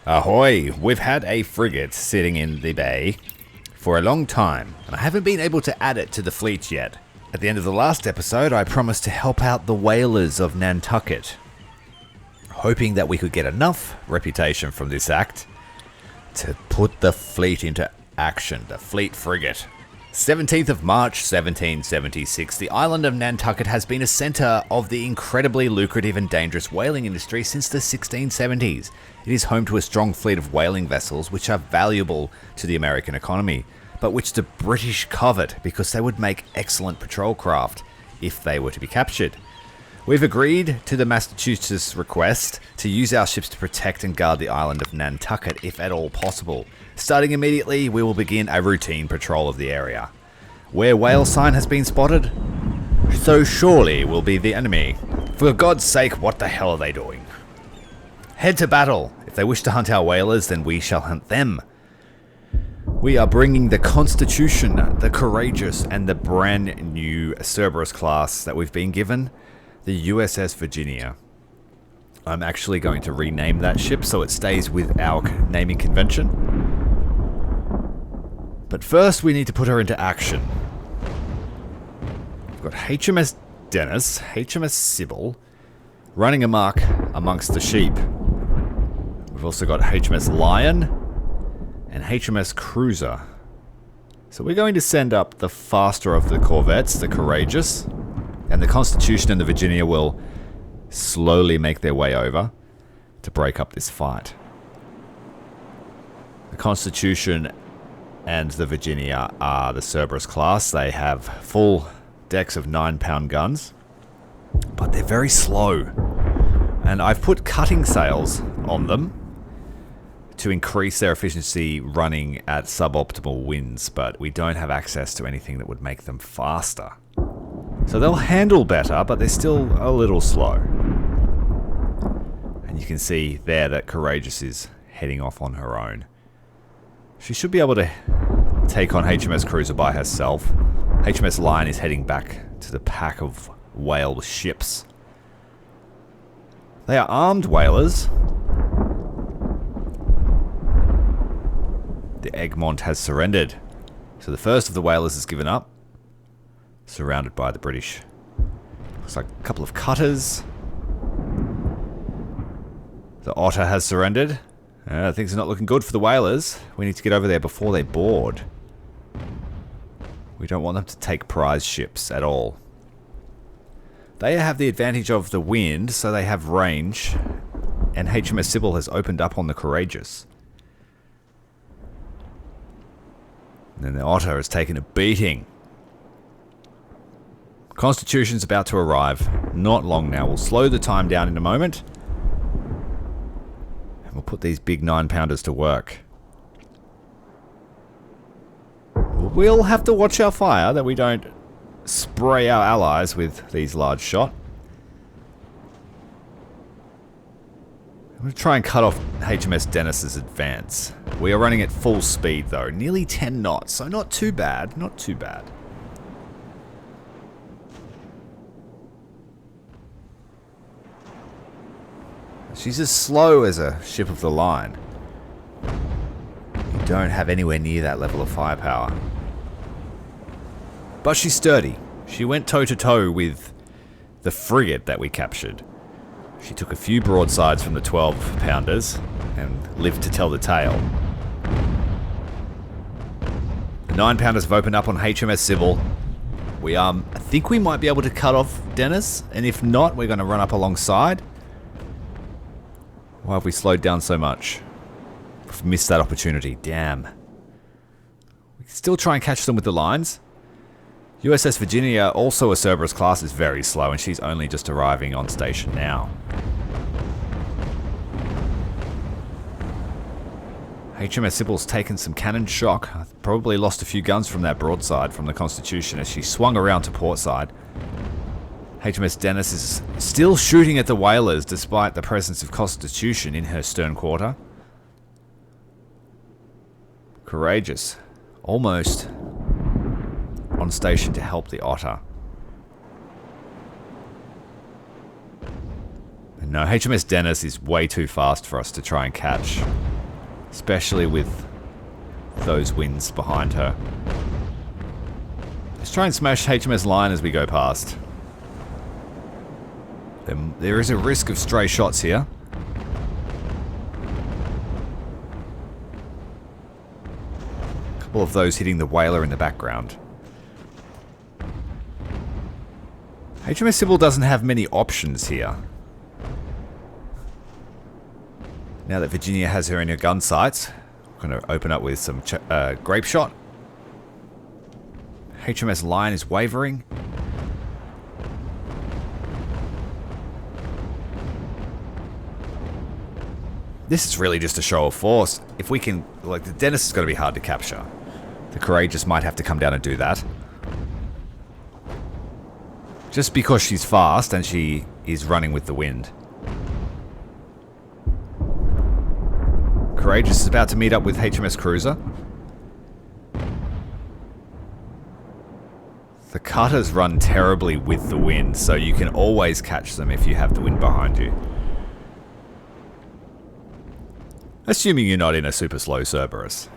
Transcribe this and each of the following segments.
Ahoy! We've had a frigate sitting in the bay for a long time, and I haven't been able to add it to the fleet yet. At the end of the last episode, I promised to help out the whalers of Nantucket, hoping that we could get enough reputation from this act to put the fleet into action, the fleet frigate. 17th of March 1776, the island of Nantucket has been a centre of the incredibly lucrative and dangerous whaling industry since the 1670s. It is home to a strong fleet of whaling vessels which are valuable to the American economy, but which the British covet because they would make excellent patrol craft if they were to be captured. We've agreed to the Massachusetts request to use our ships to protect and guard the island of Nantucket if at all possible. Starting immediately, we will begin a routine patrol of the area. Where whale sign has been spotted, so surely will be the enemy. For God's sake, what the hell are they doing? Head to battle. If they wish to hunt our whalers, then we shall hunt them. We are bringing the Constitution, the Courageous, and the brand new Cerberus class that we've been given, the USS Virginia. I'm actually going to rename that ship so it stays with our naming convention. But first we need to put her into action. We've got HMS Dennis, HMS Sybil, running amok amongst the sheep. We've also got HMS Lion and HMS Cruiser. So we're going to send up the faster of the corvettes, the Courageous, and the Constitution and the Virginia will slowly make their way over to break up this fight. The Constitution and the Virginia are the Cerberus class. They have full decks of 9-pound guns, but they're very slow. And I've put cutting sails on them to increase their efficiency running at suboptimal winds, but we don't have access to anything that would make them faster. So they'll handle better, but they're still a little slow. And you can see there that Courageous is heading off on her own. She should be able to take on HMS Cruiser by herself. HMS Lion is heading back to the pack of whale ships. They are armed whalers. The Egmont has surrendered. So the first of the whalers has given up, surrounded by the British. Looks like a couple of cutters. The Otter has surrendered. Things are not looking good for the whalers. We need to get over there before they board. We don't want them to take prize ships at all. They have the advantage of the wind, so they have range. And HMS Sybil has opened up on the Courageous. And then the Otter has taken a beating. Constitution's about to arrive. Not long now. We'll slow the time down in a moment. And we'll put these big 9-pounders to work. We'll have to watch our fire that we don't spray our allies with these large shot. I'm going to try and cut off HMS Dennis's advance. We are running at full speed though. Nearly 10 knots, so not too bad. Not too bad. She's as slow as a ship of the line. You don't have anywhere near that level of firepower. But she's sturdy. She went toe-to-toe with the frigate that we captured. She took a few broadsides from the 12-pounders and lived to tell the tale. The 9-pounders have opened up on HMS Sybil. I think we might be able to cut off Dennis, and if not, we're going to run up alongside. Why have we slowed down so much? We've missed that opportunity. Damn. We can still try and catch them with the lines. USS Virginia, also a Cerberus class, is very slow, and she's only just arriving on station now. HMS Sybil's taken some cannon shock. Probably lost a few guns from that broadside from the Constitution as she swung around to portside. HMS Dennis is still shooting at the whalers despite the presence of Constitution in her stern quarter. Courageous. Almost on station to help the Otter. No, HMS Dennis is way too fast for us to try and catch. Especially with those winds behind her. Let's try and smash HMS Lion as we go past. There is a risk of stray shots here. A couple of those hitting the whaler in the background. HMS Sybil doesn't have many options here. Now that Virginia has her in her gun sights, I'm going to open up with some grape shot. HMS Lion is wavering. This is really just a show of force. If we can... Like, the Dennis is going to be hard to capture. The Courageous might have to come down and do that. Just because she's fast and she is running with the wind. Courageous is about to meet up with HMS Cruiser. The cutters run terribly with the wind, so you can always catch them if you have the wind behind you. Assuming you're not in a super slow Cerberus.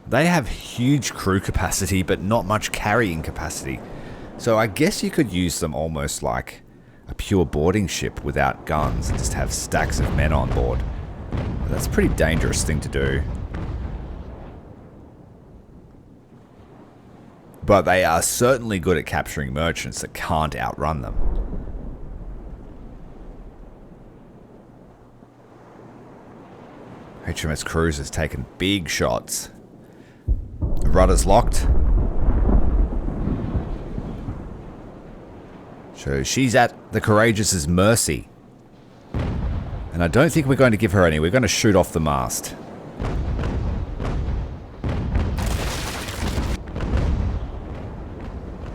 They have huge crew capacity, but not much carrying capacity. So I guess you could use them almost like a pure boarding ship without guns and just have stacks of men on board. But that's a pretty dangerous thing to do. But they are certainly good at capturing merchants that can't outrun them. HMS Cruise has taken big shots. The rudder's locked. So she's at the Courageous's mercy. And I don't think we're going to give her any. We're going to shoot off the mast.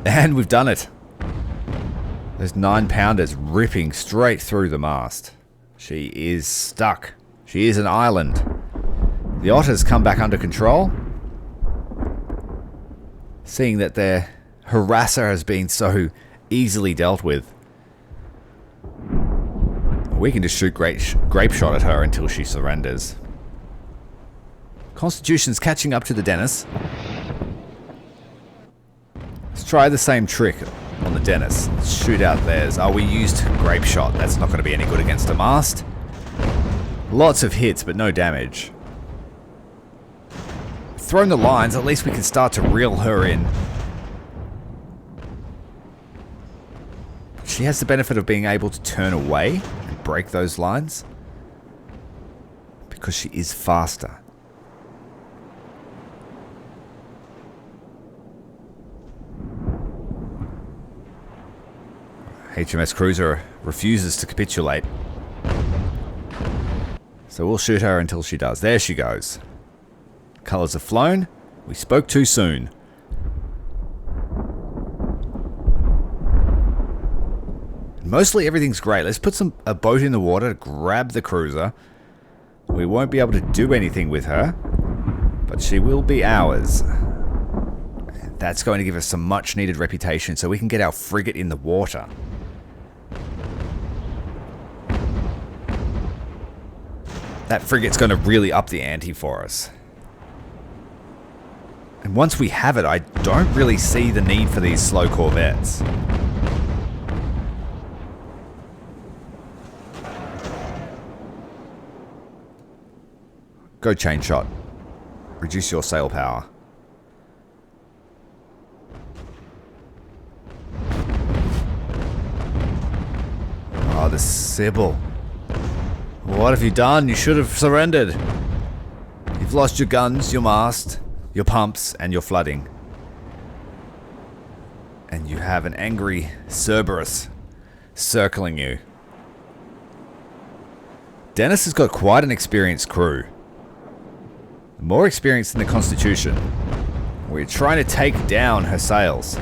And we've done it. Those 9-pounders ripping straight through the mast. She is stuck. She is an island. The Otter's come back under control. Seeing that their harasser has been so easily dealt with. We can just shoot grape shot at her until she surrenders. Constitution's catching up to the Dennis. Let's try the same trick on the Dennis. Let's shoot out theirs. Oh, we used grape shot. That's not going to be any good against a mast. Lots of hits, but no damage. Thrown the lines, at least we can start to reel her in. She has the benefit of being able to turn away and break those lines. Because she is faster. HMS Cruiser refuses to capitulate. So we'll shoot her until she does. There she goes. Colours have flown. We spoke too soon. Mostly everything's great. Let's put a boat in the water to grab the cruiser. We won't be able to do anything with her, but she will be ours. That's going to give us some much needed reputation so we can get our frigate in the water. That frigate's going to really up the ante for us. And once we have it, I don't really see the need for these slow corvettes. Go chain shot. Reduce your sail power. Oh, the Sybil. What have you done? You should have surrendered. You've lost your guns, your mast, your pumps, and your flooding. And you have an angry Cerberus circling you. Dennis has got quite an experienced crew. More experienced than the Constitution. We're trying to take down her sails.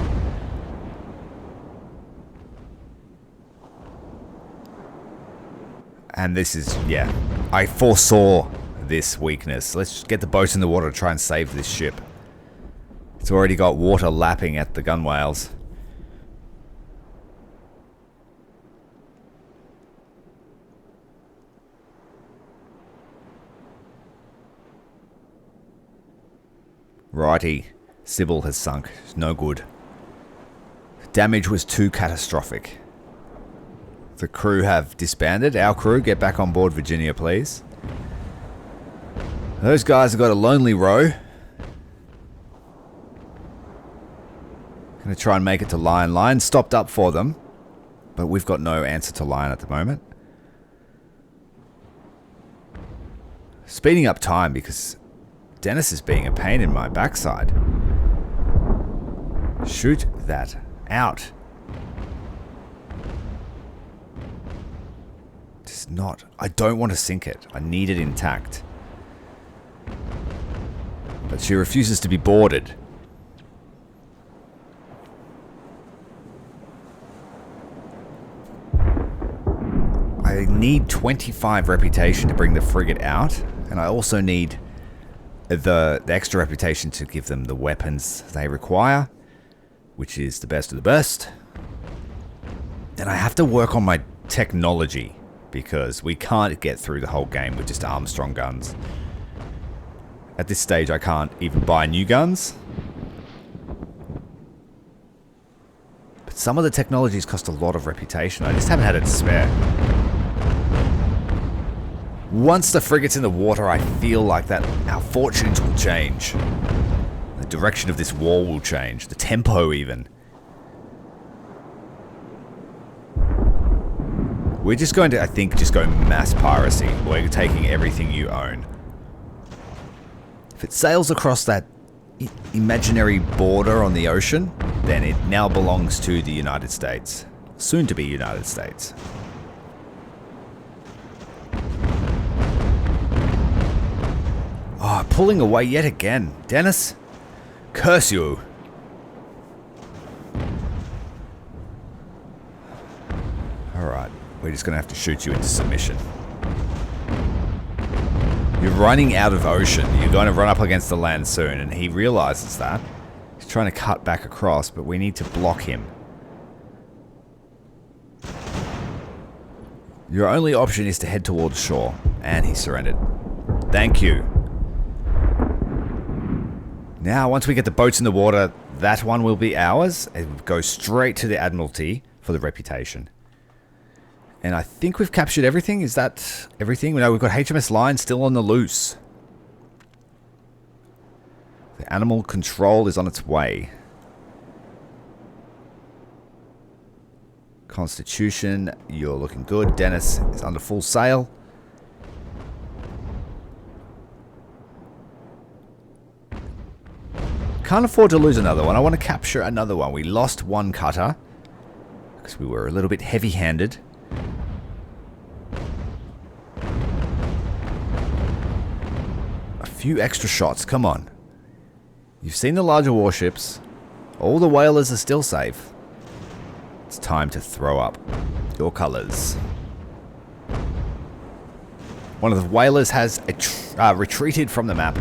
And this is, yeah, I foresaw this weakness. Let's get the boat in the water to try and save this ship. It's already got water lapping at the gunwales. Righty. Sybil has sunk. It's no good. Damage was too catastrophic. The crew have disbanded. Our crew, get back on board Virginia, please. Those guys have got a lonely row. Gonna try and make it to Lion. Lion stopped up for them, but we've got no answer to Lion at the moment. Speeding up time because Dennis is being a pain in my backside. Shoot that out. Just not. I don't want to sink it. I need it intact. But she refuses to be boarded. I need 25 reputation to bring the frigate out, and I also need the extra reputation to give them the weapons they require, which is the best of the best. And I have to work on my technology, because we can't get through the whole game with just Armstrong guns. At this stage, I can't even buy new guns. But some of the technologies cost a lot of reputation. I just haven't had it to spare. Once the frigate's in the water, I feel like that our fortunes will change. The direction of this war will change. The tempo, even. We're just going to, I think, just go mass piracy. We're taking everything you own. If it sails across that imaginary border on the ocean, then it now belongs to the United States. Soon to be United States. Oh, pulling away yet again. Dennis, curse you. Alright, we're just going to have to shoot you into submission. You're running out of ocean. You're going to run up against the land soon, and he realizes that. He's trying to cut back across, but we need to block him. Your only option is to head towards shore, and he surrendered. Thank you. Now, once we get the boats in the water, that one will be ours. It will go straight to the Admiralty for the reputation. And I think we've captured everything. Is that everything? No, we've got HMS Lion still on the loose. The animal control is on its way. Constitution, you're looking good. Dennis is under full sail. Can't afford to lose another one. I want to capture another one. We lost one cutter because we were a little bit heavy-handed. A few extra shots. Come on. You've seen the larger warships. All the whalers are still safe. It's time to throw up your colors. One of the whalers has retreated from the map.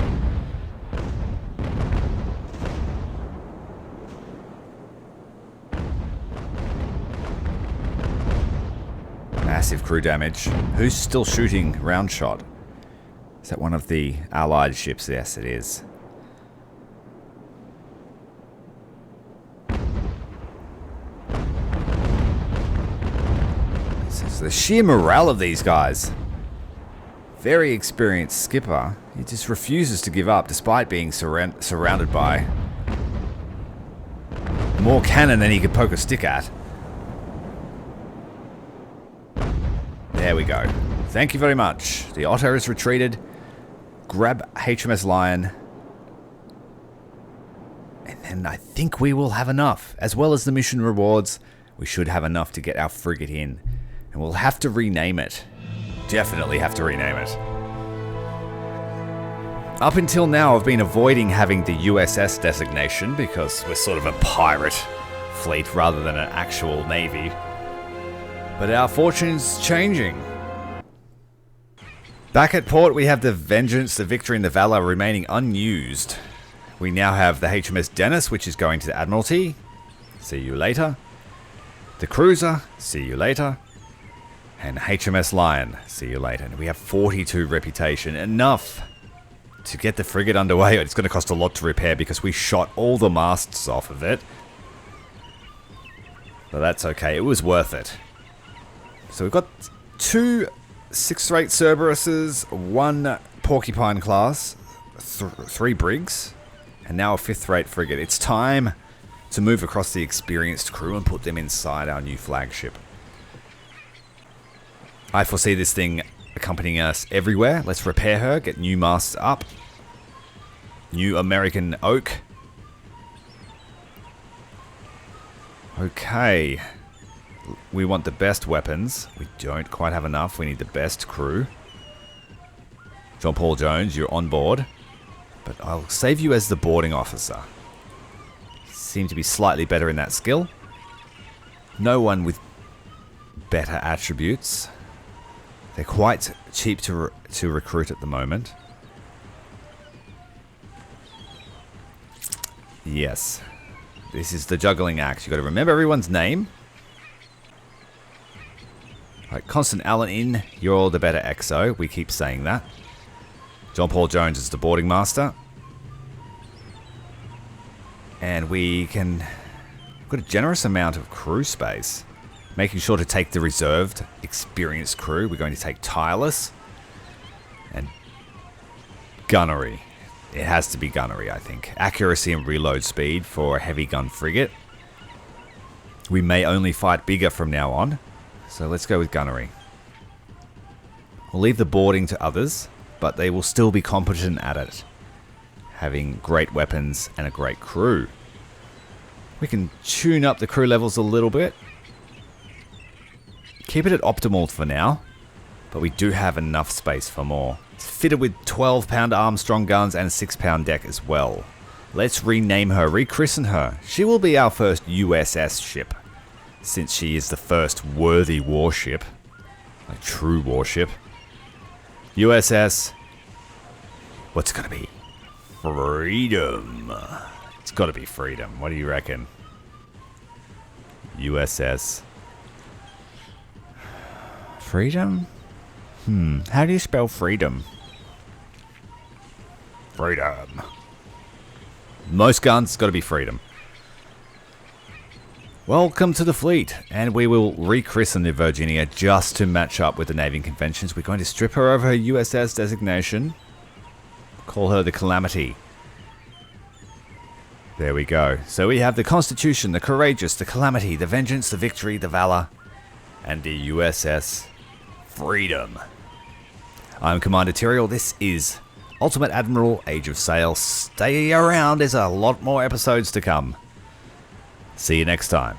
Massive crew damage. Who's still shooting round shot? Is that one of the Allied ships? Yes, it is. This is the sheer morale of these guys. Very experienced skipper. He just refuses to give up despite being surrounded by more cannon than he could poke a stick at. There we go. Thank you very much. The Otter has retreated. Grab HMS Lion. And then I think we will have enough. As well as the mission rewards, we should have enough to get our frigate in. And we'll have to rename it. Definitely have to rename it. Up until now, I've been avoiding having the USS designation because we're sort of a pirate fleet rather than an actual navy. But our fortune's changing. Back at port, we have the Vengeance, the Victory, and the Valor remaining unused. We now have the HMS Dennis, which is going to the Admiralty. See you later. The Cruiser. See you later. And HMS Lion. See you later. And we have 42 reputation. Enough to get the frigate underway, it's going to cost a lot to repair because we shot all the masts off of it. But that's okay. It was worth it. So we've got 2 6th-rate Cerberuses, 1 Porcupine class, 3 brigs, and now a 5th-rate frigate. It's time to move across the experienced crew and put them inside our new flagship. I foresee this thing accompanying us everywhere. Let's repair her, get new masts up. New American oak. Okay. We want the best weapons. We don't quite have enough. We need the best crew. John Paul Jones, you're on board. But I'll save you as the boarding officer. Seem to be slightly better in that skill. No one with better attributes. They're quite cheap to recruit at the moment. Yes. This is the juggling act. You've got to remember everyone's name. Right, Constant Allen in. You're all the better XO. We keep saying that. John Paul Jones is the boarding master. And we've got a generous amount of crew space. Making sure to take the reserved, experienced crew. We're going to take Tireless. And Gunnery. It has to be Gunnery, I think. Accuracy and reload speed for a heavy gun frigate. We may only fight bigger from now on. So let's go with Gunnery. We'll leave the boarding to others, but they will still be competent at it. Having great weapons and a great crew. We can tune up the crew levels a little bit. Keep it at optimal for now, but we do have enough space for more. It's fitted with 12-pound Armstrong guns and a 6-pound deck as well. Let's rename her, rechristen her. She will be our first USS ship, since she is the first worthy warship. A true warship. USS... What's it gonna be? Freedom. It's gotta be Freedom. What do you reckon? USS... Freedom? How do you spell freedom? Freedom. Most guns, it's got to be Freedom. Welcome to the fleet, and we will rechristen the Virginia just to match up with the naming conventions. We're going to strip her of her USS designation. Call her the Calamity. There we go. So we have the Constitution, the Courageous, the Calamity, the Vengeance, the Victory, the Valor, and the USS Freedom. I'm Commander Tyrael. This is Ultimate Admiral, Age of Sail. Stay around, there's a lot more episodes to come. See you next time.